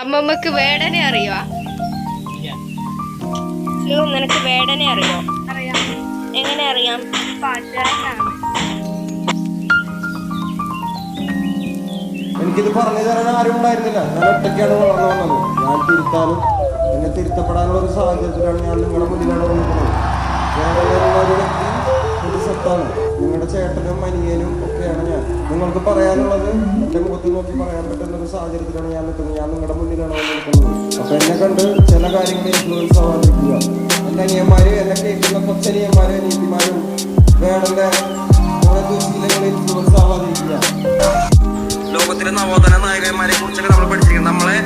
അമ്മമ്മക്ക് വേടനെ അറിയോ? നിനക്ക് വേടനെ അറിയോ? എങ്ങനെ അറിയാം? എനിക്കിത് പറഞ്ഞു തരാൻ ആരും ഉണ്ടായിരുന്നില്ല. ഞാൻ ഒറ്റയ്ക്കാണ് വളർന്നു വന്നത്. ഞാൻ തിരുത്താനും എന്നെ തിരുത്തപ്പെടാനുള്ള ഒരു സാഹചര്യത്തിലാണ് ഞാൻ നിങ്ങളുടെ മുന്നിലാണ് വന്നിട്ടുള്ളത്. ഒരു വ്യക്തി ഒരു സത്താണ്. നിങ്ങളുടെ ചേട്ടനും അനിയനും ഒക്കെയാണ് ഞാൻ. നിങ്ങൾക്ക് പറയാനുള്ളത് എൻ്റെ മുഖത്ത് നോക്കി പറയാൻ പറ്റുന്ന ഒരു സാഹചര്യത്തിലാണ് ഞാൻ നിൽക്കുന്നത്. ഞാൻ നിങ്ങളുടെ മുന്നിലാണ് വന്നിരിക്കുന്നത്. അപ്പൊ എന്നെ കണ്ട് ചില കാര്യങ്ങൾ ഇൻഫ്ലുവൻസ് ആവാതിരിക്കുക. എൻ്റെ അനിയന്മാര്, എന്നെ കേൾക്കുന്ന കൊച്ചനിയന്മാരും അനിയത്തിമാരും വേണമെങ്കിൽ കുറെ ദുശീലങ്ങൾ ഇൻഫ്ലുവൻസ് ആവാതിരിക്കുക. ലോകത്തിലെ നവോത്ഥാന നായകന്മാരെ കുറിച്ചൊക്കെ നമ്മൾ പഠിച്ചിരിക്കുന്നത്. നമ്മളെ